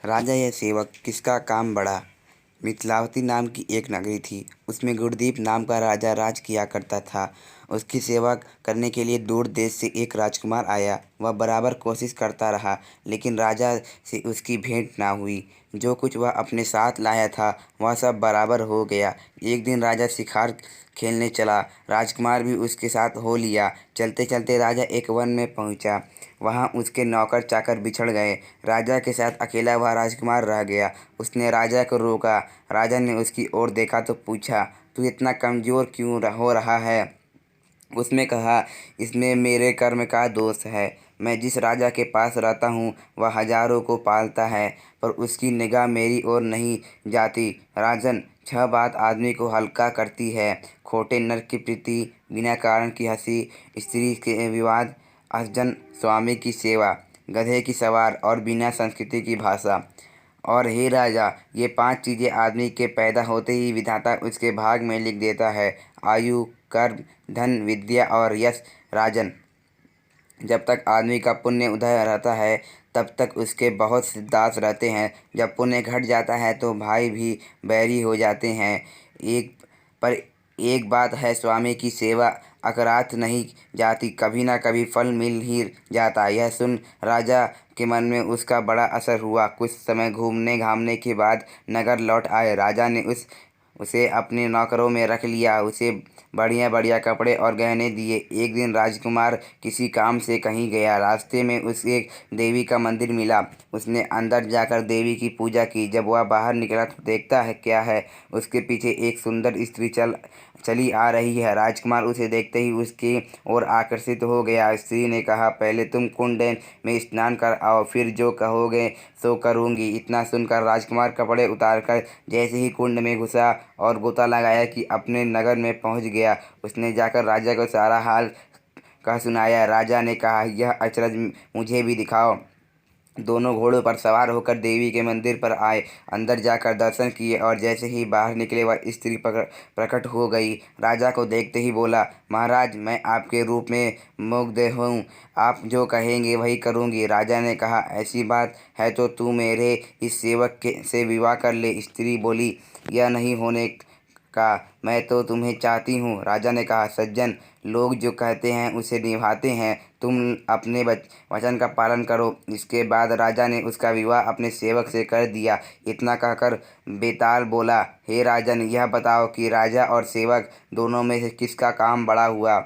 राजा या सेवक किसका काम बड़ा। मिथिलावती नाम की एक नगरी थी। उसमें गुरदीप नाम का राजा राज किया करता था। उसकी सेवा करने के लिए दूर देश से एक राजकुमार आया। वह बराबर कोशिश करता रहा, लेकिन राजा से उसकी भेंट ना हुई। जो कुछ वह अपने साथ लाया था वह सब बराबर हो गया। एक दिन राजा शिकार खेलने चला। राजकुमार भी उसके साथ हो लिया। चलते चलते राजा एक वन में पहुंचा। वहां उसके नौकर चाकर बिछड़ गए। राजा के साथ अकेला वह राजकुमार रह गया। उसने राजा को रोका। राजा ने उसकी ओर देखा तो पूछा, तू इतना कमज़ोर क्यों हो रहा है। उसने कहा, इसमें मेरे कर्म का दोष है। मैं जिस राजा के पास रहता हूँ वह हजारों को पालता है, पर उसकी निगाह मेरी ओर नहीं जाती। राजन, 6 बात आदमी को हल्का करती है: खोटे नर की प्रीति, बिना कारण की हंसी, स्त्री के विवाद, असजन स्वामी की सेवा, गधे की सवार और बिना संस्कृति की भाषा। और हे राजा, ये 5 चीज़ें आदमी के पैदा होते ही विधाता उसके भाग में लिख देता है: आयु, कर्म, धन, विद्या और यश। राजन, जब तक आदमी का पुण्य उदय रहता है तब तक उसके बहुत से दास रहते हैं। जब पुण्य घट जाता है तो भाई भी बैरी हो जाते हैं। एक पर एक बात है, स्वामी की सेवा अकरात नहीं जाती, कभी ना कभी फल मिल ही जाता। यह सुन राजा के मन में उसका बड़ा असर हुआ। कुछ समय घूमने घामने के बाद नगर लौट आए। राजा ने उसे अपने नौकरों में रख लिया। उसे बढ़िया बढ़िया कपड़े और गहने दिए। एक दिन राजकुमार किसी काम से कहीं गया। रास्ते में उसे एक देवी का मंदिर मिला। उसने अंदर जाकर देवी की पूजा की। जब वह बाहर निकला तो देखता है क्या है, उसके पीछे एक सुंदर स्त्री चली आ रही है। राजकुमार उसे देखते ही उसकी ओर आकर्षित हो गया। स्त्री ने कहा, पहले तुम कुंड में स्नान कर आओ, फिर जो कहोगे सो करूँगी। इतना सुनकर राजकुमार कपड़े उतारकर जैसे ही कुंड में घुसा और गोता लगाया कि अपने नगर में पहुंच गया। उसने जाकर राजा को सारा हाल कह सुनाया। राजा ने कहा, यह अचरज मुझे भी दिखाओ। दोनों घोड़ों पर सवार होकर देवी के मंदिर पर आए। अंदर जाकर दर्शन किए और जैसे ही बाहर निकले वह स्त्री प्रकट हो गई। राजा को देखते ही बोला, महाराज, मैं आपके रूप में मुग्ध हूँ। आप जो कहेंगे वही करूँगी। राजा ने कहा, ऐसी बात है तो तू मेरे इस सेवक से विवाह कर ले। स्त्री बोली, यह नहीं होने का, मैं तो तुम्हें चाहती हूँ। राजा ने कहा, सज्जन, लोग जो कहते हैं उसे निभाते हैं, तुम अपने वचन का पालन करो। इसके बाद राजा ने उसका विवाह अपने सेवक से कर दिया। इतना कहकर बेताल बोला, हे राजन, यह बताओ कि राजा और सेवक दोनों में से किसका काम बड़ा हुआ।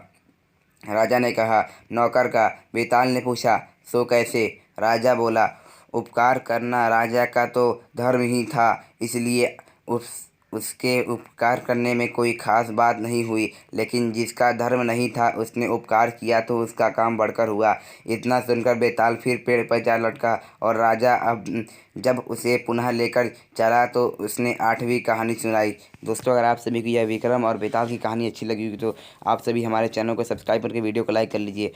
राजा ने कहा, नौकर का। बेताल ने पूछा, सो कैसे। राजा बोला, उपकार करना राजा का तो धर्म ही था, इसलिए उसके उपकार करने में कोई खास बात नहीं हुई। लेकिन जिसका धर्म नहीं था उसने उपकार किया तो उसका काम बढ़कर हुआ। इतना सुनकर बेताल फिर पेड़ पर जा लटका और राजा अब जब उसे पुनः लेकर चला तो उसने 8वीं कहानी सुनाई। दोस्तों, अगर आप सभी को यह विक्रम और बेताल की कहानी अच्छी लगी होगी तो आप सभी हमारे चैनल को सब्सक्राइब करके वीडियो को लाइक कर लीजिए।